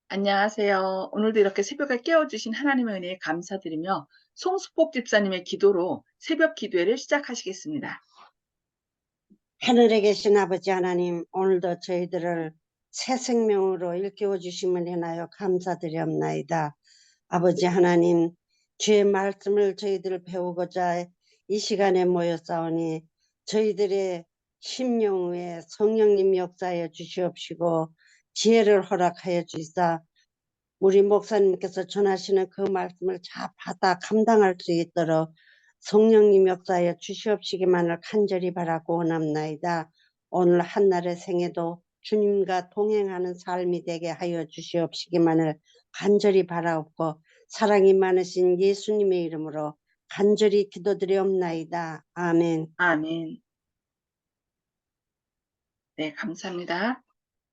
안녕하세요. 오늘도 이렇게 새벽에 깨워주신 하나님의 은혜에 감사드리며 송수복 집사님의 기도로 새벽 기도회를 시작하시겠습니다. 하늘에 계신 아버지 하나님, 오늘도 저희들을 새 생명으로 일깨워 주심을 인하여 감사드리옵나이다. 아버지 하나님, 주의 말씀을 저희들 배우고자 이 시간에 모였사오니 저희들의 심령에 성령님 역사하여 주시옵시고 지혜를 허락하여 주시사 우리 목사님께서 전하시는 그 말씀을 잘 받아 감당할 수 있도록 성령님 역사하여 주시옵시기만을 간절히 바라고 원합나이다. 오늘 한날의 생애도 주님과 동행하는 삶이 되게 하여 주시옵시기만을 간절히 바라옵고 사랑이 많으신 예수님의 이름으로 간절히 기도드리옵나이다. 아멘. 아멘. 네, 감사합니다.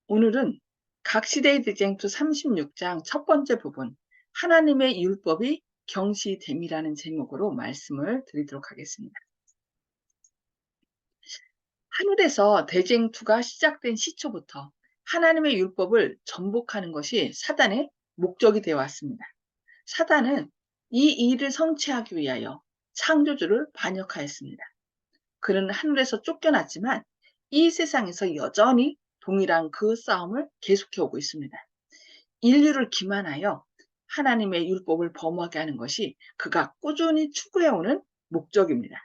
오늘은 각시대의 대쟁투 36장 첫 번째 부분, 하나님의 율법이 경시됨이라는 제목으로 말씀을 드리도록 하겠습니다. 하늘에서 대쟁투가 시작된 시초부터 하나님의 율법을 전복하는 것이 사단의 목적이 되어 왔습니다. 사단은 이 일을 성취하기 위하여 창조주를 반역하였습니다. 그는 하늘에서 쫓겨났지만 이 세상에서 여전히 동일한 그 싸움을 계속해 오고 있습니다. 인류를 기만하여 하나님의 율법을 범하게 하는 것이 그가 꾸준히 추구해오는 목적입니다.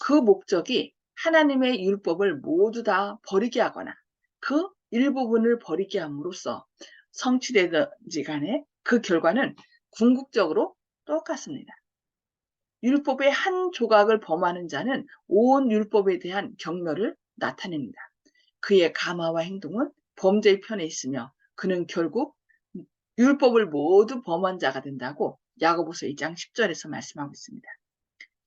그 목적이 하나님의 율법을 모두 다 버리게 하거나 그 일부분을 버리게 함으로써 성취되든지 간에 그 결과는 궁극적으로 똑같습니다. 율법의 한 조각을 범하는 자는 온 율법에 대한 경멸을 나타냅니다. 그의 감화와 행동은 범죄의 편에 있으며 그는 결국 율법을 모두 범한 자가 된다고 야고보서 2장 10절에서 말씀하고 있습니다.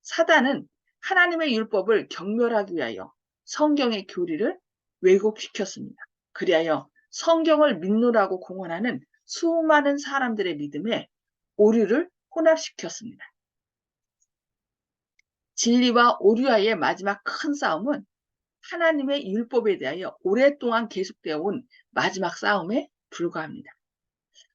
사단은 하나님의 율법을 경멸하기 위하여 성경의 교리를 왜곡시켰습니다. 그리하여 성경을 믿노라고 공언하는 수많은 사람들의 믿음에 오류를 혼합시켰습니다. 진리와 오류와의 마지막 큰 싸움은 하나님의 율법에 대하여 오랫동안 계속되어 온 마지막 싸움에 불과합니다.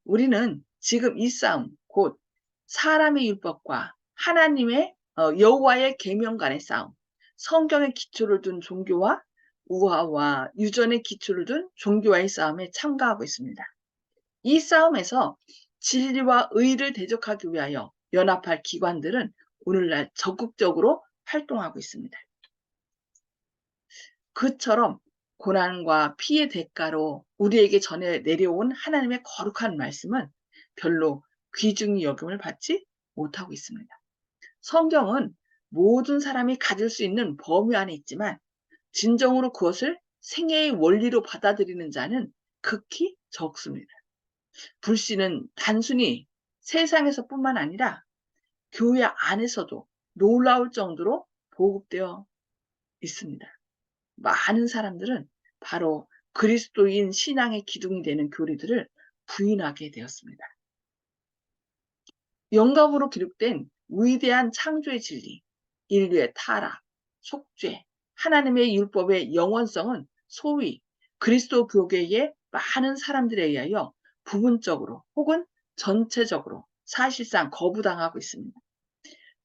우리는 지금 이 싸움, 곧 사람의 율법과 하나님의 여호와의 계명 간의 싸움, 성경의 기초를 둔 종교와 우화와 유전의 기초를 둔 종교와의 싸움에 참가하고 있습니다. 이 싸움에서 진리와 의를 대적하기 위하여 연합할 기관들은 오늘날 적극적으로 활동하고 있습니다. 그처럼 고난과 피의 대가로 우리에게 전해 내려온 하나님의 거룩한 말씀은 별로 귀중히 여김을 받지 못하고 있습니다. 성경은 모든 사람이 가질 수 있는 범위 안에 있지만 진정으로 그것을 생애의 원리로 받아들이는 자는 극히 적습니다. 불신은 단순히 세상에서뿐만 아니라 교회 안에서도 놀라울 정도로 보급되어 있습니다. 많은 사람들은 바로 그리스도인 신앙의 기둥이 되는 교리들을 부인하게 되었습니다. 영감으로 기록된 위대한 창조의 진리, 인류의 타락, 속죄, 하나님의 율법의 영원성은 소위 그리스도 교계의 많은 사람들에 의하여 부분적으로 혹은 전체적으로 사실상 거부당하고 있습니다.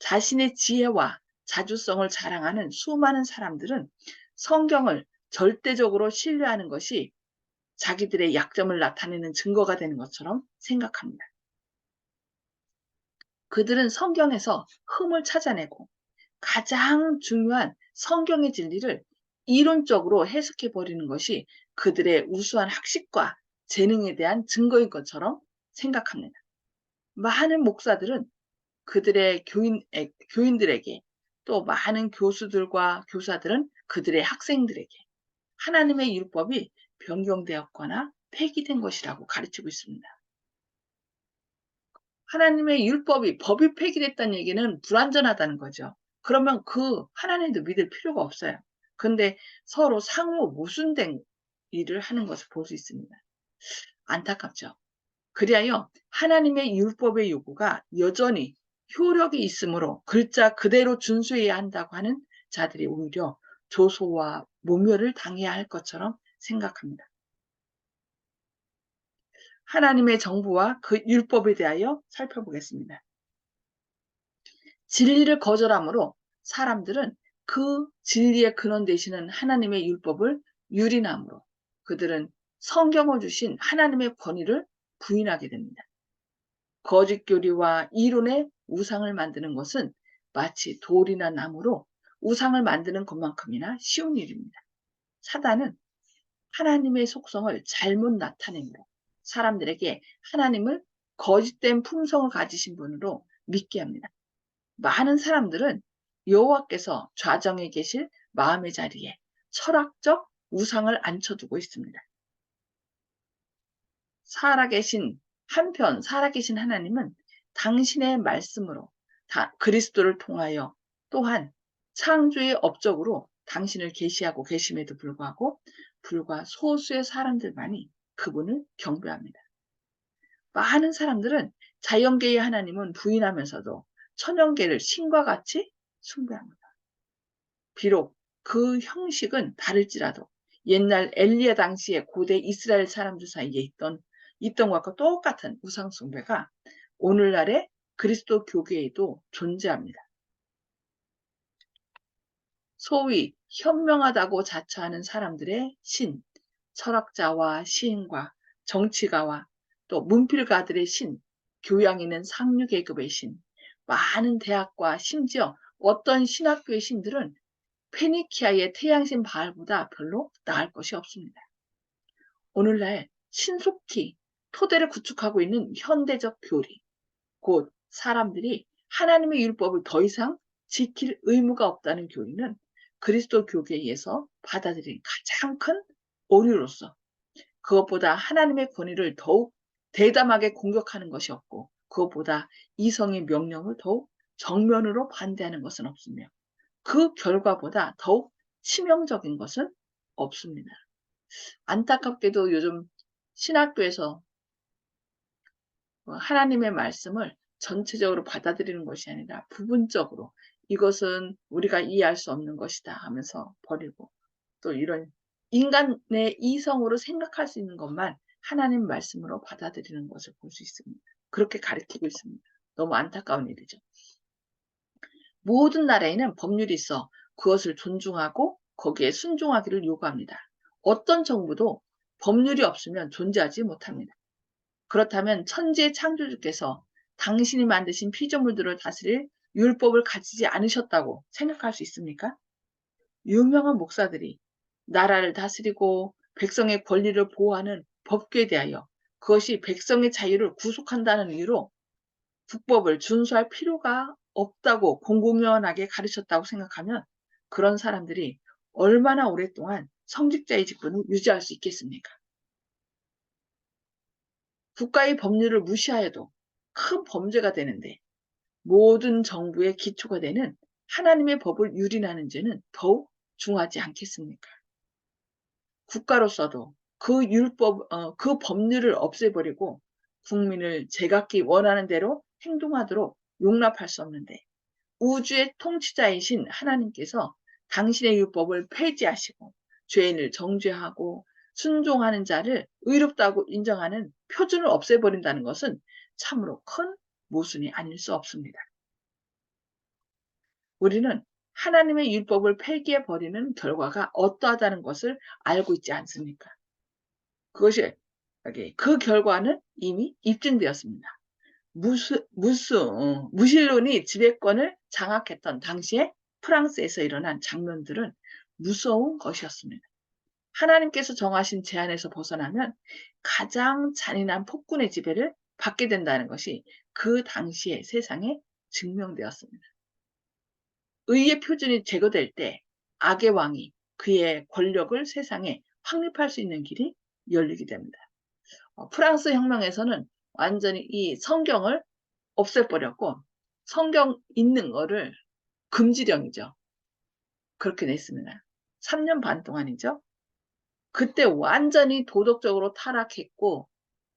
자신의 지혜와 자주성을 자랑하는 수많은 사람들은 성경을 절대적으로 신뢰하는 것이 자기들의 약점을 나타내는 증거가 되는 것처럼 생각합니다. 그들은 성경에서 흠을 찾아내고 가장 중요한 성경의 진리를 이론적으로 해석해 버리는 것이 그들의 우수한 학식과 재능에 대한 증거인 것처럼 생각합니다. 많은 목사들은 그들의 교인들에게 또 많은 교수들과 교사들은 그들의 학생들에게 하나님의 율법이 변경되었거나 폐기된 것이라고 가르치고 있습니다. 하나님의 법이 폐기됐다는 얘기는 불완전하다는 거죠. 그러면 그 하나님도 믿을 필요가 없어요. 근데 서로 상호 모순된 일을 하는 것을 볼 수 있습니다. 안타깝죠. 그리하여 하나님의 율법의 요구가 여전히 효력이 있으므로 글자 그대로 준수해야 한다고 하는 자들이 오히려 조소와 모멸을 당해야 할 것처럼 생각합니다. 하나님의 정부와 그 율법에 대하여 살펴보겠습니다. 진리를 거절함으로 사람들은 그 진리의 근원 되시는 하나님의 율법을 유린함으로 그들은 성경을 주신 하나님의 권위를 부인하게 됩니다. 거짓 교리와 이론의 우상을 만드는 것은 마치 돌이나 나무로 우상을 만드는 것만큼이나 쉬운 일입니다. 사단은 하나님의 속성을 잘못 나타내므로 사람들에게 하나님을 거짓된 품성을 가지신 분으로 믿게 합니다. 많은 사람들은 여호와께서 좌정에 계실 마음의 자리에 철학적 우상을 앉혀두고 있습니다. 살아계신 하나님은 당신의 말씀으로 그리스도를 통하여 또한 창조의 업적으로 당신을 계시하고 계심에도 불구하고 불과 소수의 사람들만이 그분을 경배합니다. 많은 사람들은 자연계의 하나님은 부인하면서도 천연계를 신과 같이 숭배합니다. 비록 그 형식은 다를지라도 옛날 엘리야 당시의 고대 이스라엘 사람들 사이에 있던 것과 똑같은 우상 숭배가 오늘날의 그리스도 교계에도 존재합니다. 소위 현명하다고 자처하는 사람들의 신, 철학자와 시인과 정치가와 또 문필가들의 신, 교양 있는 상류 계급의 신, 많은 대학과 심지어 어떤 신학교의 신들은 페니키아의 태양신 바알보다 별로 나을 것이 없습니다. 오늘날 신속히 토대를 구축하고 있는 현대적 교리, 곧 사람들이 하나님의 율법을 더 이상 지킬 의무가 없다는 교리는 그리스도 교계에서 받아들인 가장 큰 오류로서 그것보다 하나님의 권위를 더욱 대담하게 공격하는 것이 없고 그것보다 이성의 명령을 더욱 정면으로 반대하는 것은 없으며 그 결과보다 더욱 치명적인 것은 없습니다. 안타깝게도 요즘 신학교에서 하나님의 말씀을 전체적으로 받아들이는 것이 아니라 부분적으로 이것은 우리가 이해할 수 없는 것이다 하면서 버리고 또 이런 인간의 이성으로 생각할 수 있는 것만 하나님 말씀으로 받아들이는 것을 볼 수 있습니다. 그렇게 가르치고 있습니다. 너무 안타까운 일이죠. 모든 나라에는 법률이 있어 그것을 존중하고 거기에 순종하기를 요구합니다. 어떤 정부도 법률이 없으면 존재하지 못합니다. 그렇다면 천지의 창조주께서 당신이 만드신 피조물들을 다스릴 율법을 가지지 않으셨다고 생각할 수 있습니까? 유명한 목사들이 나라를 다스리고 백성의 권리를 보호하는 법규에 대하여 그것이 백성의 자유를 구속한다는 이유로 국법을 준수할 필요가 없다고 공공연하게 가르쳤다고 생각하면 그런 사람들이 얼마나 오랫동안 성직자의 직분을 유지할 수 있겠습니까? 국가의 법률을 무시하여도 큰 범죄가 되는데 모든 정부의 기초가 되는 하나님의 법을 유린하는 죄는 더욱 중하지 않겠습니까? 국가로서도 그 법률을 없애버리고 국민을 제각기 원하는 대로 행동하도록 용납할 수 없는데 우주의 통치자이신 하나님께서 당신의 율법을 폐지하시고 죄인을 정죄하고 순종하는 자를 의롭다고 인정하는 표준을 없애버린다는 것은 참으로 큰 모순이 아닐 수 없습니다. 우리는 하나님의 율법을 폐기해버리는 결과가 어떠하다는 것을 알고 있지 않습니까? 그 결과는 이미 입증되었습니다. 무신론이 지배권을 장악했던 당시에 프랑스에서 일어난 장면들은 무서운 것이었습니다. 하나님께서 정하신 제한에서 벗어나면 가장 잔인한 폭군의 지배를 받게 된다는 것이 그 당시의 세상에 증명되었습니다. 의의 표준이 제거될 때 악의 왕이 그의 권력을 세상에 확립할 수 있는 길이 열리게 됩니다. 프랑스 혁명에서는 완전히 이 성경을 없애버렸고 성경 읽는 거를 금지령이죠. 그렇게 냈습니다. 3년 반 동안이죠. 그때 완전히 도덕적으로 타락했고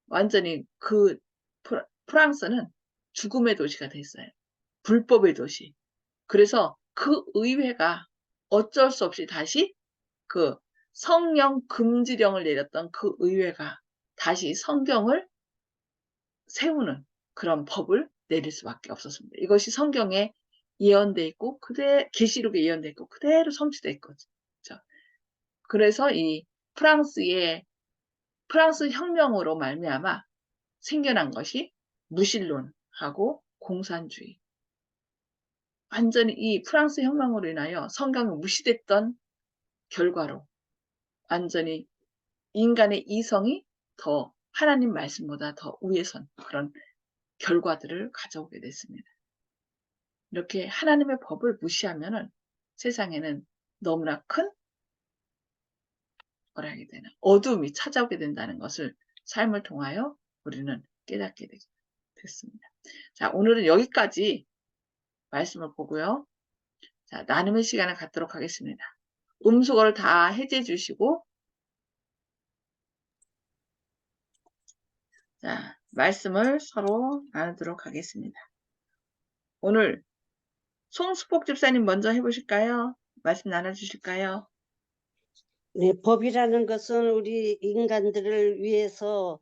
완전히 프랑스는 죽음의 도시가 됐어요. 불법의 도시. 그래서 그 의회가 어쩔 수 없이 다시 그 성령 금지령을 내렸던 그 의회가 다시 성경을 세우는 그런 법을 내릴 수밖에 없었습니다. 이것이 성경에 예언돼 있고 계시록에 예언돼 있고 그대로 성취돼 있거든요. 그래서 이 프랑스 혁명으로 말미암아 생겨난 것이 무신론하고 공산주의. 완전히 이 프랑스 혁명으로 인하여 성경이 무시됐던 결과로 완전히 인간의 이성이 더 하나님 말씀보다 더 위에 선 그런 결과들을 가져오게 됐습니다. 이렇게 하나님의 법을 무시하면은 세상에는 너무나 큰 뭐라 해야 되나 어둠이 찾아오게 된다는 것을 삶을 통하여 우리는 깨닫게 됐습니다. 자, 오늘은 여기까지 말씀을 보고요. 자, 나눔의 시간을 갖도록 하겠습니다. 음수거를 다 해제해 주시고, 자, 말씀을 서로 나누도록 하겠습니다. 오늘 송수복 집사님 먼저 해보실까요? 말씀 나눠주실까요? 네, 법이라는 것은 우리 인간들을 위해서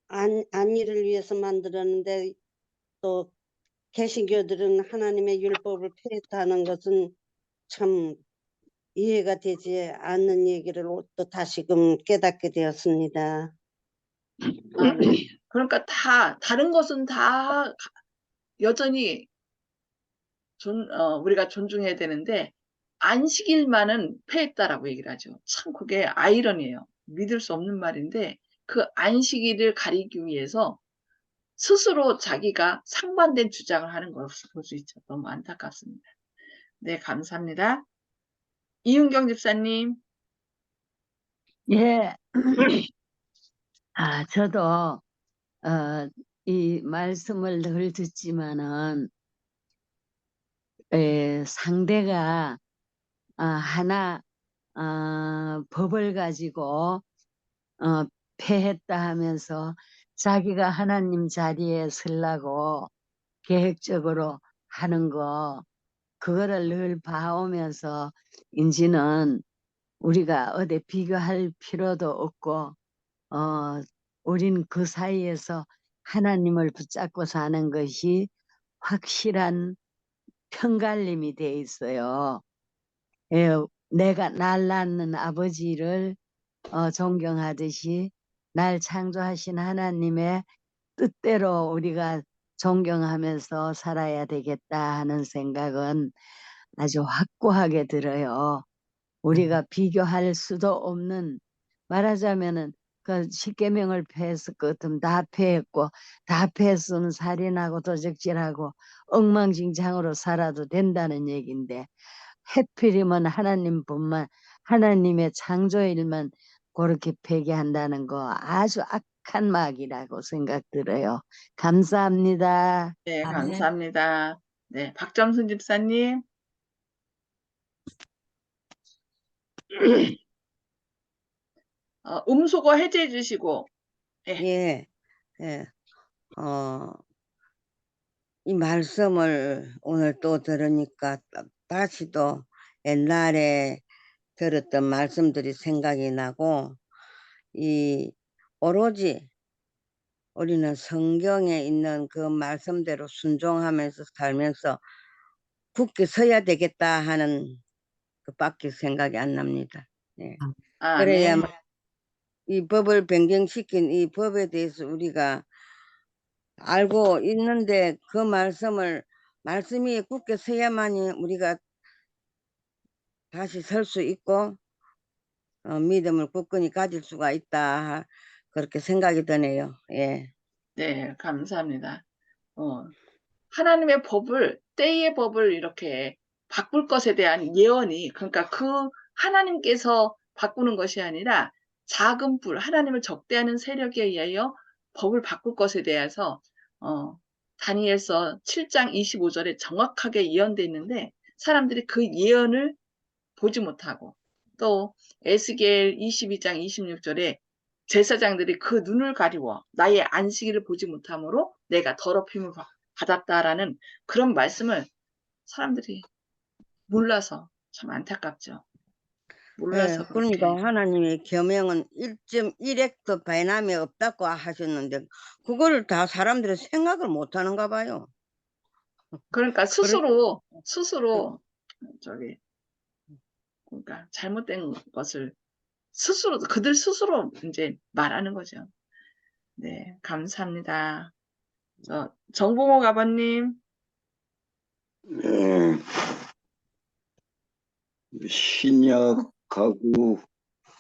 안위를 위해서 만들었는데 또 개신교들은 하나님의 율법을 폐했다는 것은 참 이해가 되지 않는 얘기를 또 다시금 깨닫게 되었습니다. 아, 네. 그러니까 다른 것은 다 여전히 우리가 존중해야 되는데, 안식일만은 폐했다라고 얘기를 하죠. 참 그게 아이러니해요. 믿을 수 없는 말인데, 그 안식일을 가리기 위해서 스스로 자기가 상반된 주장을 하는 것을 볼 수 있죠. 너무 안타깝습니다. 네, 감사합니다. 이윤경 집사님. 예, 저도 이 말씀을 늘 듣지만은 상대가 하나 법을 가지고 폐했다 하면서 자기가 하나님 자리에 서려고 계획적으로 하는 거 그거를 늘 봐오면서 인지는 우리가 어디 비교할 필요도 없고 우린 그 사이에서 하나님을 붙잡고 사는 것이 확실한 편갈림이 돼 있어요. 내가 날 낳는 아버지를 존경하듯이 날 창조하신 하나님의 뜻대로 우리가 존경하면서 살아야 되겠다 하는 생각은 아주 확고하게 들어요. 우리가 비교할 수도 없는, 말하자면은 그 십계명을 폐했었거든. 다 폐했고 다 폐했으면 살인하고 도적질하고 엉망진창으로 살아도 된다는 얘기인데 해필이면 하나님의 창조일만 그렇게 폐기한다는 거 아주 악한 막이라고 생각 들어요. 감사합니다. 네, 아멘. 감사합니다. 네, 박점순 집사님. 음소거 해제해 주시고. 예, 예, 이 말씀을 오늘 또 들으니까 다시 또 옛날에 들었던 말씀들이 생각이 나고, 오로지 우리는 성경에 있는 그 말씀대로 순종하면서 살면서 굳게 서야 되겠다 하는 그밖에 생각이 안 납니다. 예. 그래야 네. 이 법을 변경시킨 이 법에 대해서 우리가 알고 있는데 그 말씀이 굳게 서야만이 우리가 다시 설 수 있고 믿음을 굳건히 가질 수가 있다. 그렇게 생각이 드네요. 예. 네, 감사합니다. 하나님의 때의 법을 이렇게 바꿀 것에 대한 예언이, 그러니까 그 하나님께서 바꾸는 것이 아니라 작은 하나님을 적대하는 세력에 의하여 법을 바꿀 것에 대해서, 다니엘서 7장 25절에 정확하게 예언되어 있는데, 사람들이 그 예언을 보지 못하고, 또 에스겔 22장 26절에 제사장들이 그 눈을 가리워 나의 안식일을 보지 못함으로 내가 더럽힘을 받았다라는 그런 말씀을 사람들이 몰라서 참 안타깝죠. 몰라서 그러니까 그렇게. 하나님의 계명은 1.1획도 배남이 없다고 하셨는데 그거를 다 사람들이 생각을 못 하는가 봐요. 그러니까 그래, 스스로 저기 그러니까 잘못된 것을 스스로 그들 스스로 이제 말하는 거죠. 네, 감사합니다. 정봉호 아버님. 네, 신약하고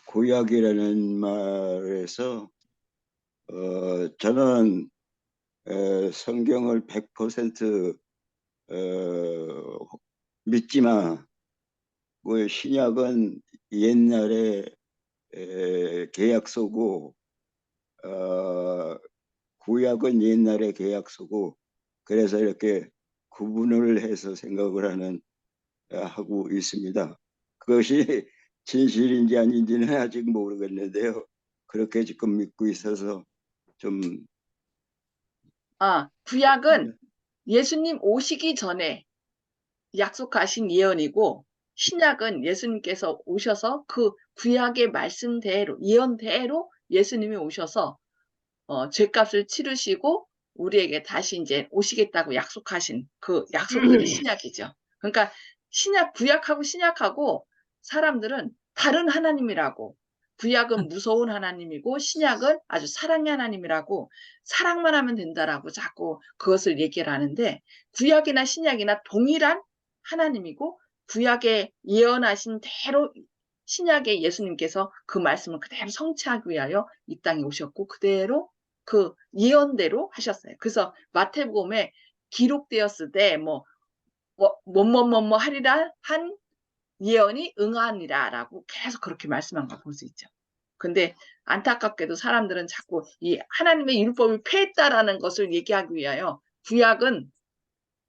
구약이라는 말에서 저는 성경을 100% 믿지만 그 신약은 옛날에 계약서고 구약은 옛날의 계약서고 그래서 이렇게 구분을 해서 생각을 하고 있습니다. 그것이 진실인지 아닌지는 아직 모르겠는데요. 그렇게 지금 믿고 있어서 좀 구약은 예수님 오시기 전에 약속하신 예언이고, 신약은 예수님께서 오셔서 그 구약의 말씀대로, 예언대로 예수님이 오셔서 죄값을 치르시고 우리에게 다시 이제 오시겠다고 약속하신 그 약속들이 신약이죠. 그러니까 구약하고 신약하고 사람들은 다른 하나님이라고, 구약은 무서운 하나님이고 신약은 아주 사랑의 하나님이라고, 사랑만 하면 된다라고 자꾸 그것을 얘기를 하는데, 구약이나 신약이나 동일한 하나님이고 구약에 예언하신 대로 신약의 예수님께서 그 말씀을 그대로 성취하기 위하여 이 땅에 오셨고 그대로 그 예언대로 하셨어요. 그래서 마태복음에 기록되었을 때 뭐뭐뭐뭐 하리라 한 예언이 응하니라라고 계속 그렇게 말씀한 걸 볼 수 있죠. 근데 안타깝게도 사람들은 자꾸 이 하나님의 율법을 폐했다라는 것을 얘기하기 위하여 구약은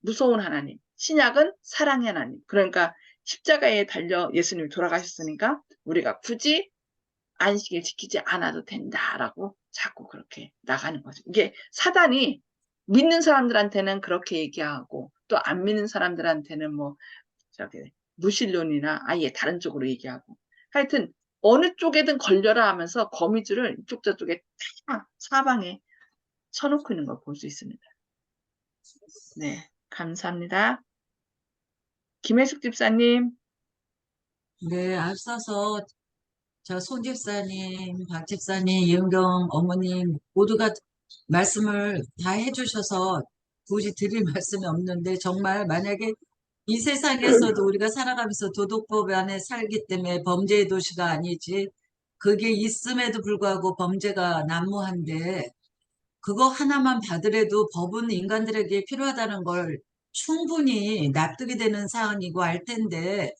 무서운 하나님, 신약은 사랑의 하나님. 그러니까 십자가에 달려 예수님이 돌아가셨으니까 우리가 굳이 안식일 지키지 않아도 된다라고 자꾸 그렇게 나가는 거죠. 이게 사단이 믿는 사람들한테는 그렇게 얘기하고 또 안 믿는 사람들한테는 무신론이나 아예 다른 쪽으로 얘기하고, 하여튼 어느 쪽에든 걸려라 하면서 거미줄을 이쪽 저쪽에 다 사방에 쳐놓고 있는 걸 볼 수 있습니다. 네, 감사합니다. 김혜숙 집사님. 네, 앞서서 저 손 집사님, 박 집사님, 이은경 어머님 모두가 말씀을 다 해주셔서 굳이 드릴 말씀이 없는데, 정말 만약에 이 세상에서도 우리가 살아가면서 도덕법 안에 살기 때문에 범죄의 도시가 아니지, 그게 있음에도 불구하고 범죄가 난무한데, 그거 하나만 받으래도 법은 인간들에게 필요하다는 걸 충분히 납득이 되는 사안이고 알 텐데,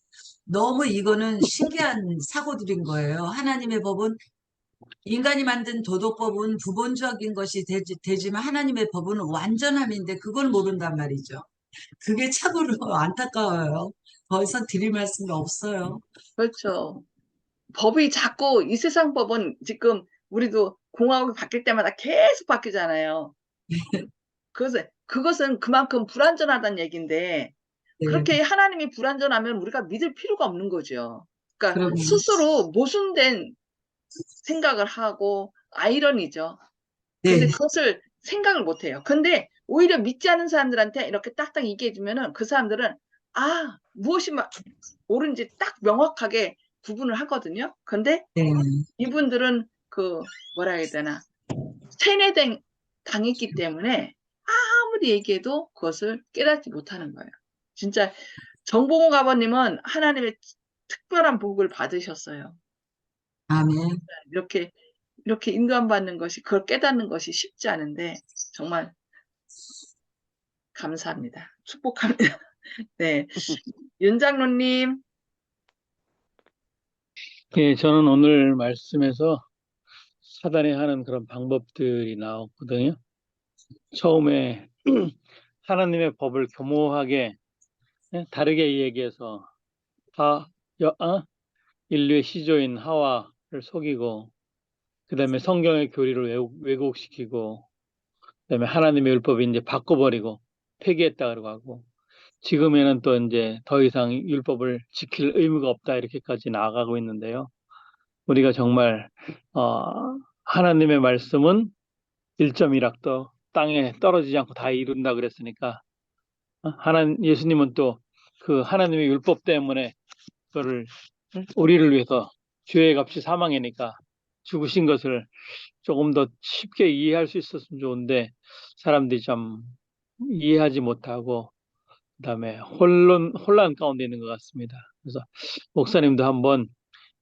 너무 이거는 신기한 사고들인 거예요. 하나님의 법은, 인간이 만든 도덕법은 부분적인 것이 되지만 하나님의 법은 완전함인데 그걸 모른단 말이죠. 그게 참으로 안타까워요. 더 이상 드릴 말씀이 없어요. 그렇죠. 법이 자꾸 이 세상 법은 지금 우리도 공화국이 바뀔 때마다 계속 바뀌잖아요. 그것은 그만큼 불완전하다는 얘기인데, 네, 그렇게 하나님이 불완전하면 우리가 믿을 필요가 없는 거죠. 그러니까 그러면 스스로 모순된 생각을 하고 아이러니죠. 근데 네, 그것을 생각을 못 해요. 근데 오히려 믿지 않는 사람들한테 이렇게 딱딱 얘기해 주면은 그 사람들은 무엇이 옳은지 딱 명확하게 구분을 하거든요. 근데 네, 이분들은 뭐라 해야 되나, 당했기 때문에 아무리 얘기해도 그것을 깨닫지 못하는 거예요. 진짜 정봉호 아버님은 하나님의 특별한 복을 받으셨어요. 아멘. 이렇게 인도받는 것이, 그걸 깨닫는 것이 쉽지 않은데 정말 감사합니다. 축복합니다. 네, 윤 장로님. 예, 저는 오늘 말씀에서 사단이 하는 그런 방법들이 나왔거든요. 처음에 하나님의 법을 교모하게, 다르게 얘기해서 인류의 시조인 하와를 속이고, 그 다음에 성경의 교리를 왜곡시키고, 그 다음에 하나님의 율법을 이제 바꿔버리고 폐기했다 그러고 하고, 지금에는 또 이제 더 이상 율법을 지킬 의무가 없다 이렇게까지 나아가고 있는데요. 우리가 정말 하나님의 말씀은 1.1악도 땅에 떨어지지 않고 다 이룬다 그랬으니까 예수님은 또 그 하나님의 율법 때문에 그거를 우리를 위해서 죄의 값이 사망이니까 죽으신 것을 조금 더 쉽게 이해할 수 있었으면 좋은데 사람들이 참 이해하지 못하고 그다음에 혼란 가운데 있는 것 같습니다. 그래서 목사님도 한번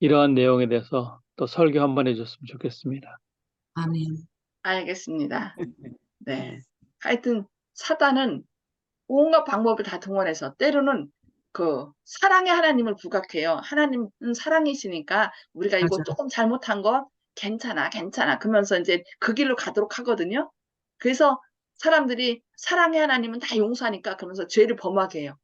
이러한 내용에 대해서 또 설교 한번 해줬으면 좋겠습니다. 아멘. 알겠습니다. 네. 하여튼 사단은 온갖 방법을 다 동원해서 때로는 그 사랑의 하나님을 부각해요. 하나님은 사랑이시니까 우리가 이거 맞아. 조금 잘못한 거 괜찮아, 괜찮아. 그러면서 이제 그 길로 가도록 하거든요. 그래서 사람들이 사랑의 하나님은 다 용서하니까 그러면서 죄를 범하게 해요.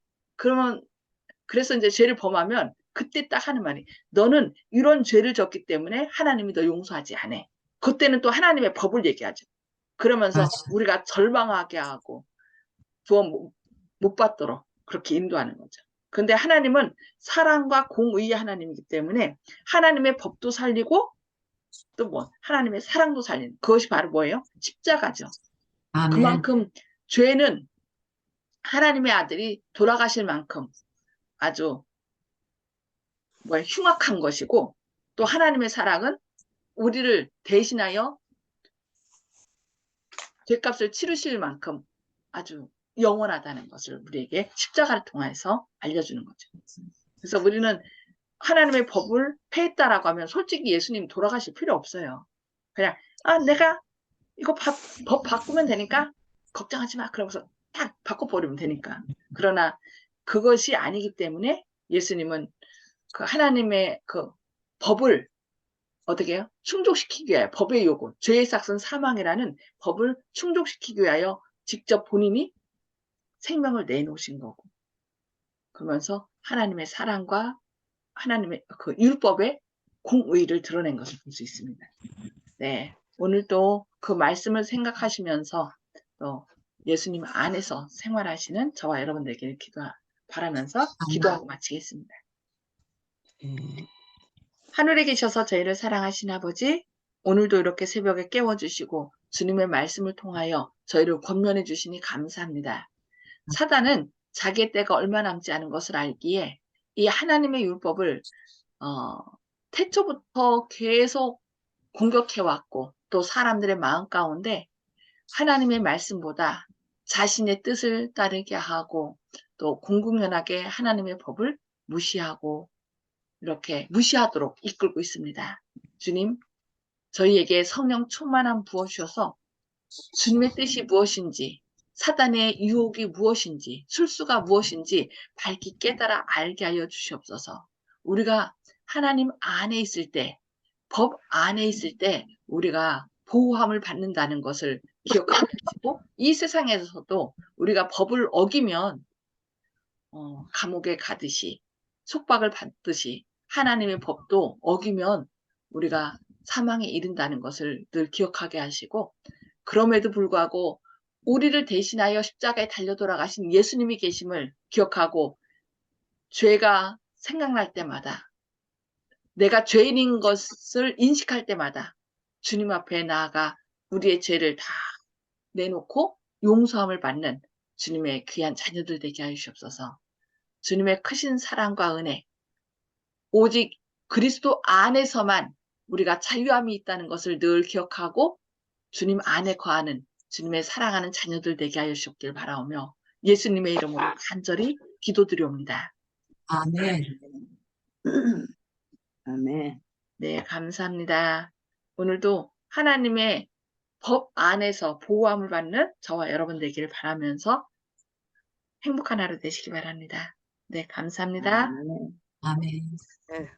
그래서 이제 죄를 범하면 그때 딱 하는 말이 너는 이런 죄를 졌기 때문에 하나님이 너 용서하지 않아. 그때는 또 하나님의 법을 얘기하죠. 그러면서 맞아. 우리가 절망하게 하고 구원 못 받도록 그렇게 인도하는 거죠. 근데 하나님은 사랑과 공의의 하나님이기 때문에 하나님의 법도 살리고 또 뭐 하나님의 사랑도 살리는 그것이 바로 뭐예요? 십자가죠. 아멘. 그만큼 죄는 하나님의 아들이 돌아가실 만큼 아주 흉악한 것이고 또 하나님의 사랑은 우리를 대신하여 죄값을 치르실 만큼 아주 영원하다는 것을 우리에게 십자가를 통해서 알려주는 거죠. 그래서 우리는 하나님의 법을 폐했다라고 하면 솔직히 예수님 돌아가실 필요 없어요. 그냥 내가 이거 법 바꾸면 되니까 걱정하지 마. 그러면서 딱 바꿔버리면 되니까. 그러나 그것이 아니기 때문에 예수님은 그 하나님의 그 법을 어떻게 해요? 충족시키기 위하여 법의 요구, 죄의 삭은 사망이라는 법을 충족시키기 위하여 직접 본인이 생명을 내놓으신 거고 그러면서 하나님의 사랑과 하나님의 그 율법의 공의를 드러낸 것을 볼 수 있습니다. 네, 오늘도 그 말씀을 생각하시면서 또 예수님 안에서 생활하시는 저와 여러분들에게 바라면서 기도하고 마치겠습니다. 하늘에 계셔서 저희를 사랑하신 아버지, 오늘도 이렇게 새벽에 깨워주시고 주님의 말씀을 통하여 저희를 권면해 주시니 감사합니다. 사단은 자기의 때가 얼마 남지 않은 것을 알기에 이 하나님의 율법을 태초부터 계속 공격해왔고 또 사람들의 마음 가운데 하나님의 말씀보다 자신의 뜻을 따르게 하고 또 공공연하게 하나님의 법을 무시하고 이렇게 무시하도록 이끌고 있습니다. 주님, 저희에게 성령 충만함 부어주셔서 주님의 뜻이 무엇인지 사단의 유혹이 무엇인지 술수가 무엇인지 밝히 깨달아 알게 하여 주시옵소서. 우리가 하나님 안에 있을 때, 법 안에 있을 때 우리가 보호함을 받는다는 것을 기억하게 하시고 이 세상에서도 우리가 법을 어기면 감옥에 가듯이 속박을 받듯이 하나님의 법도 어기면 우리가 사망에 이른다는 것을 늘 기억하게 하시고 그럼에도 불구하고 우리를 대신하여 십자가에 달려 돌아가신 예수님이 계심을 기억하고 죄가 생각날 때마다 내가 죄인인 것을 인식할 때마다 주님 앞에 나아가 우리의 죄를 다 내놓고 용서함을 받는 주님의 귀한 자녀들 되게 하여 주옵소서. 주님의 크신 사랑과 은혜 오직 그리스도 안에서만 우리가 자유함이 있다는 것을 늘 기억하고 주님 안에 거하는 주님의 사랑하는 자녀들 되게 하여 주옵길 바라오며 예수님의 이름으로 간절히 기도드리옵니다. 아멘. 아멘. 네, 감사합니다. 오늘도 하나님의 법 안에서 보호함을 받는 저와 여러분 되기를 바라면서 행복한 하루 되시기 바랍니다. 네, 감사합니다. 아멘. 아멘. 예.